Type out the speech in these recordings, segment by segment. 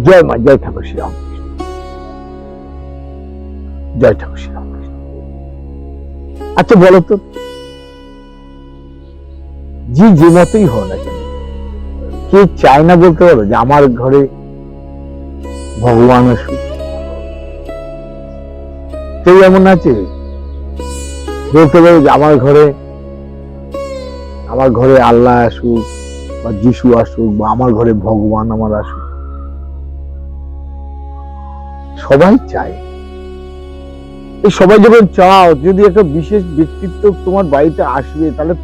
জয় মা, জয় ঠাকুর শ্রীরাম, জয় ঠাকুর শ্রীরাম। আচ্ছা বলো তো, যে মতই হও না কেন, কে চায় না বলতে পারো যে আমার ঘরে ভগবান আসুক? কেউ এমন আছে বলতে পারো যে আমার ঘরে আল্লাহ আসুক বা যিশু আসুক বা আমার ঘরে ভগবান আমার আসুক? সবাই চায়। এই সবাই যখন চাও, যদি একটা বিশেষ ব্যক্তিত্ব তোমার বাড়িতে আসবে, তাহলে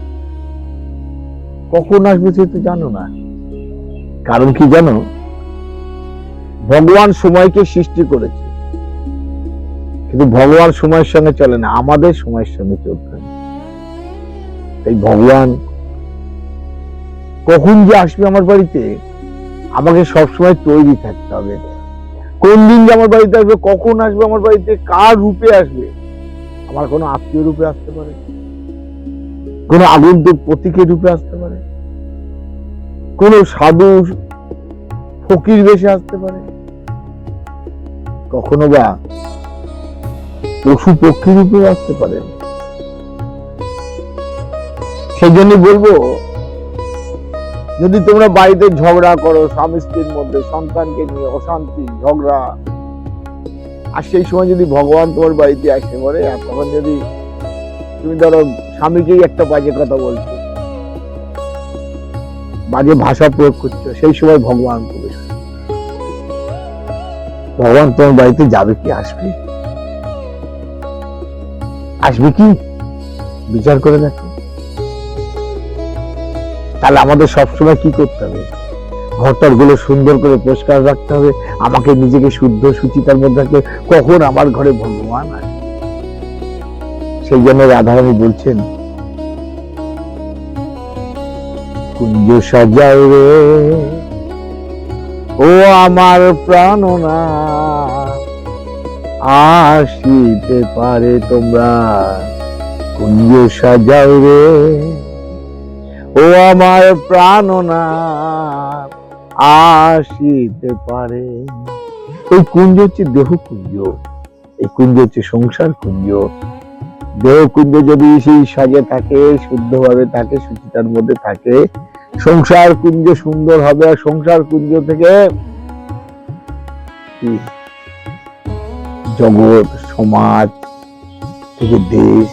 কখন আসবে সে তো জানো না। কারণ কি জানো? ভগবান সময়কে সৃষ্টি করেছে, কিন্তু ভগবান সময়ের সঙ্গে চলে না, আমাদের সময়ের সঙ্গে চলতে হয়। তাই ভগবান কখন যে আসবে আমার বাড়িতে, আমাকে সবসময় তৈরি থাকতে হবে। কোন দিন যে আমার বাড়িতে আসবে, কখন আসবে আমার বাড়িতে, কার রূপে আসবে। আমার কোনো আত্মীয় রূপে আসতে পারে, কোনো আগন্তুক প্রতীকের রূপে আসতে পারে, কোনো সাধু ফকির বেশে আসতে পারে, কখনো বা পশু পক্ষী রূপে আসতে পারে। সেই জন্য বলবো, যদি তোমরা বাড়িতে ঝগড়া করো, স্বামী স্ত্রীর মধ্যে, সন্তানকে নিয়ে অশান্তি ঝগড়া, আর সেই সময় যদি ভগবান তোমার বাড়িতে আসে পড়ে, আর তখন যদি তুমি ধরো স্বামীকেই একটা বাজে কথা বলছো, বাজে ভাষা প্রয়োগ করছো, সেই সময় ভগবান প্রবেশ করবে। ভগবান তোমার বাড়িতে যাবে কি আসবে? আসবে কি? বিচার করে দেখো। তাহলে আমাদের সবসময় কি করতে হবে? ঘরটার গুলো সুন্দর করে পরিষ্কার রাখতে হবে, আমাকে নিজেকে শুদ্ধ সুচিতার মধ্যে রাখতে, কখন আমার ঘরে ভগবান আসে। সেই জন্য রাধারানী বলছেন, কুঞ্জ সাজাও রে ও আমার প্রাণনা, আসিতে পারে তোমরা। কুঞ্জ সাজাও রে ও আমার প্রাণনা, আসিতে পারে। এই কুঞ্জ হচ্ছে দেহ কুঞ্জ, এই কুঞ্জ হচ্ছে সংসার কুঞ্জ। দেহ কুঞ্জ যদি সেই সাজে থাকে, শুদ্ধভাবে থাকে, সুচিতার মধ্যে থাকে, সংসার কুঞ্জ সুন্দর হবে। আর সংসার কুঞ্জ থেকে জগৎ, সমাজ থেকে দেশ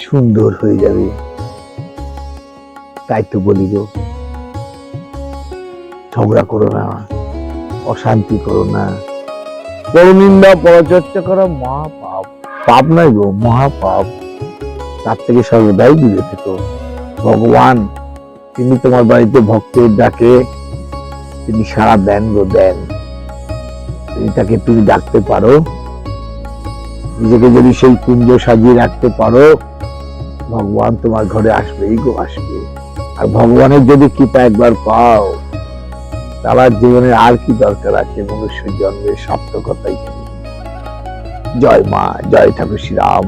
সুন্দর হয়ে যাবে। তাই তো বলি গো, ঝগড়া করো না, অশান্তি করো না, পরনিন্দা পরচর্চা করা মহাপাপ। পাপ নয় গো, মহাপাপ। তার থেকে সর্বদাই দূরে থেকো। ভগবান তিনি তোমার বাড়িতে ভক্তের ডাকে তিনি সাড়া দেন গো, দেন। তুমি ডাকতে পারো, নিজেকে যদি সেই কুঞ্জ সাজিয়ে রাখতে পারো, ভগবান তোমার ঘরে আসবেই গো, আসবে। আর ভগবানের যদি কৃপা একবার পাও, তার জীবনের আর কি দরকার আছে মনুষ্য জন্মের? সপ্ত কথাই। জয় মা, জয় ঠাকুর শ্রীরাম।